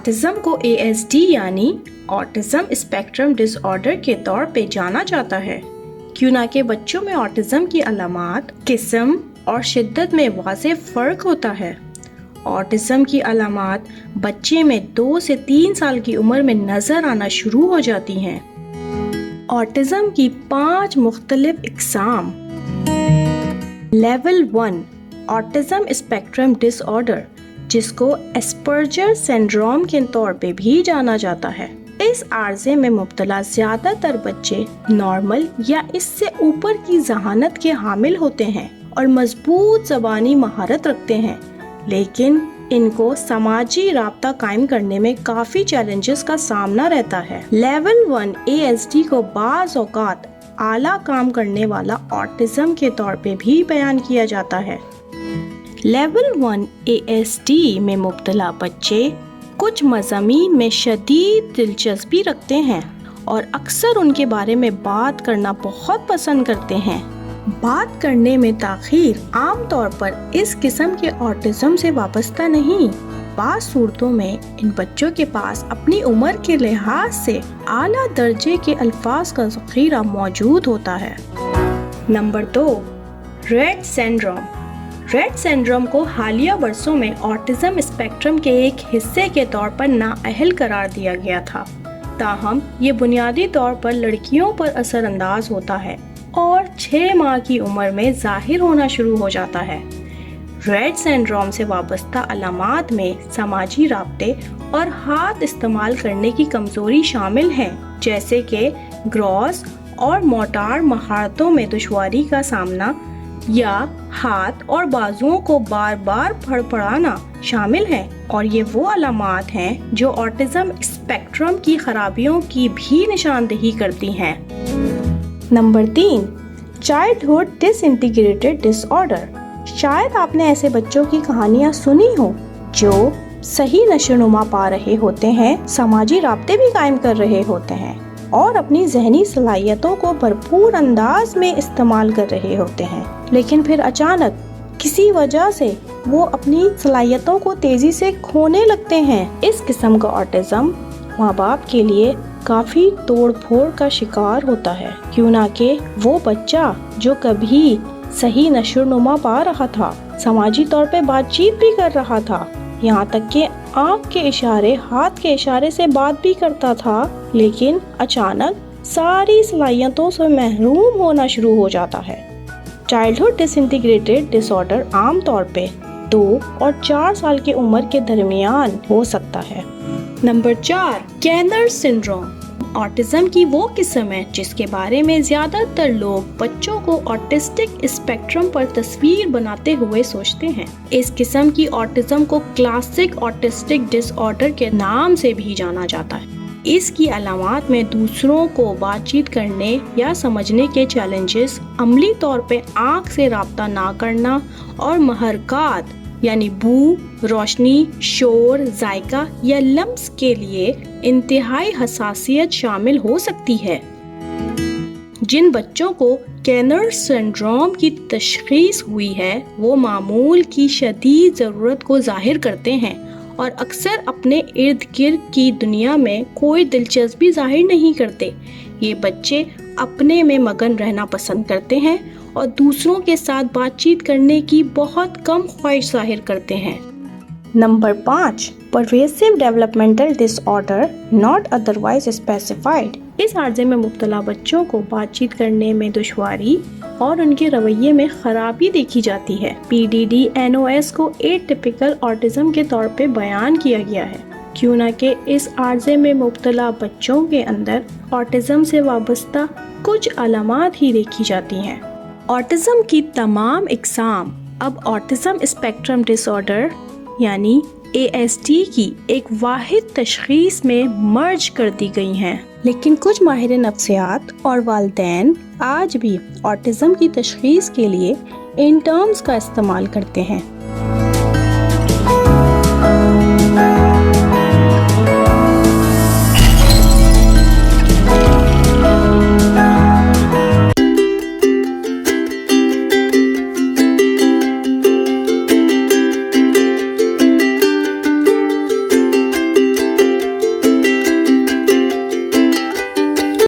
Autism को ASD यानी autism spectrum disorder के तौर पे जाना जाता है, क्योंकि बच्चों में ऑटिज्म की अलामात, किस्म और शिद्दत में वाज़ेह फ़र्क होता है। ऑटिज्म की अलामात बच्चे में 2 से 3 साल की उम्र में नज़र आना शुरू हो जाती हैं। ऑटिज्म की 5 मुख्तलिफ इक़साम। लेवल 1 ऑटिज्म स्पेक्ट्रम डिसऑर्डर, जिसको एस्पर्जर सिंड्रोम के तौर पे भी जाना जाता है। इस आर्ज़े में मुब्तला ज़्यादातर बच्चे नॉर्मल या इससे ऊपर की ज़हानत के हामिल होते हैं और मजबूत ज़बानी महारत रखते हैं, लेकिन इनको समाजी राब्ता कायम करने में काफ़ी चैलेंजेस का सामना रहता है। लेवल 1 ASD को बाज़ औक़ात आला काम करने वाला ऑटिज्म के तौर पे भी बयान किया जाता है। लेवल 1 ASD में मुब्तला बच्चे कुछ मज़ामीन में शदीद दिलचस्पी रखते हैं और अक्सर उनके बारे में बात करना बहुत पसंद करते हैं। बात करने में ताख़ीर आम तौर पर इस किस्म के ऑटिज्म से वाबस्ता नहीं। बाज़ सूरतों में इन बच्चों के पास अपनी उम्र के लिहाज से आला दर्जे के अल्फाज का ज़ख़ीरा मौजूद होता है। Number 2 Rett syndrome. Rett syndrome को हालिया बरसों में ऑटिज्म स्पेक्ट्रम के एक हिस्से के तौर पर नाअहल करार दिया गया था, ताहम ये बुनियादी तौर पर लड़कियों पर असरअंदाज होता है और 6 माह की उम्र में ज़ाहिर होना शुरू हो जाता है। रेट सिंड्रोम से वाबस्ता अलामात में समाजी राब्ते और हाथ इस्तेमाल करने की कमज़ोरी शामिल हैं, जैसे कि ग्रॉस और मोटार महारतों में दुश्वारी का सामना या हाथ और बाजुओं को बार बार फड़फड़ाना शामिल है। और ये वो अलामात हैं जो ऑटिज्म स्पेक्ट्रम की खराबियों की भी निशानदेही करती हैं। Number 3 childhood disintegrated disorder. शायद आपने ऐसे बच्चों की कहानियाँ सुनी हो जो सही नशोनुमा पा रहे होते हैं, समाजी राब्ते भी कायम कर रहे होते हैं और अपनी ज़हनी सलाहियतों को भरपूर अंदाज में इस्तेमाल कर रहे होते हैं, लेकिन फिर अचानक किसी वजह से वो अपनी सलाहियतों को तेज़ी से खोने लगते हैं। इस किस्म का ऑटिज्म माँ बाप के लिए काफ़ी तोड़ फोड़ का शिकार होता है, क्योंकि वो बच्चा जो कभी सही नशोनुमा पा रहा था, समाजी तौर पे बातचीत भी कर रहा था, यहाँ तक कि आँख के इशारे, हाथ के इशारे से बात भी करता था, लेकिन अचानक सारी सलाहियतों से महरूम होना शुरू हो जाता है। चाइल्डहुड डिसइंटीग्रेटेड डिसऑर्डर आम तौर पे 2 और 4 साल की उम्र के दरमियान हो सकता है। Number 4 कैनर syndrome. ऑटिज्म की वो किस्म है जिसके बारे में ज़्यादातर लोग बच्चों को ऑटिस्टिक स्पेक्ट्रम पर तस्वीर बनाते हुए सोचते हैं। इस किस्म की ऑटिज्म को क्लासिक ऑटिस्टिक डिसऑर्डर के नाम से भी जाना जाता है। इसकी अलामात में दूसरों को बातचीत करने या समझने के चैलेंजेस, अमली तौर पे आँख से राब्ता ना करना और महरकात यानी बू, रोशनी, शोर, जायका या लम्स के लिए इंतहाई हसासियत शामिल हो सकती है। जिन बच्चों को कैनर सिंड्रोम की तशख़ीस हुई है वो मामूल की शदीद ज़रूरत को ज़ाहिर करते हैं और अक्सर अपने इर्द गिर्द की दुनिया में कोई दिलचस्पी ज़ाहिर नहीं करते। ये बच्चे अपने में मगन रहना पसंद करते हैं और दूसरों के साथ बातचीत करने की बहुत कम ख्वाहिश ज़ाहिर करते हैं। Number 5 pervasive developmental disorder not otherwise specified. इस आर्ज़े में मुब्तला बच्चों को बातचीत करने में दुश्वारी और उनके रवैये में खराबी देखी जाती है। PDD-NOS को एटिपिकल ऑटिज्म के तौर पे बयान किया गया है, क्योंकि इस आर्ज़े में मुब्तला बच्चों के अंदर ऑटिज्म से वाबस्ता कुछ अलामात ही देखी जाती हैं। ऑटिज्म की तमाम इक़साम अब ऑटिज्म स्पेक्ट्रम डिसऑर्डर यानी ASD की एक वाहिद तशख़ीस में मर्ज कर दी गई हैं, लेकिन कुछ माहिर नफ्सियात और वालिदैन आज भी ऑटिज्म की तशख़ीस के लिए इन टर्म्स का इस्तेमाल करते हैं।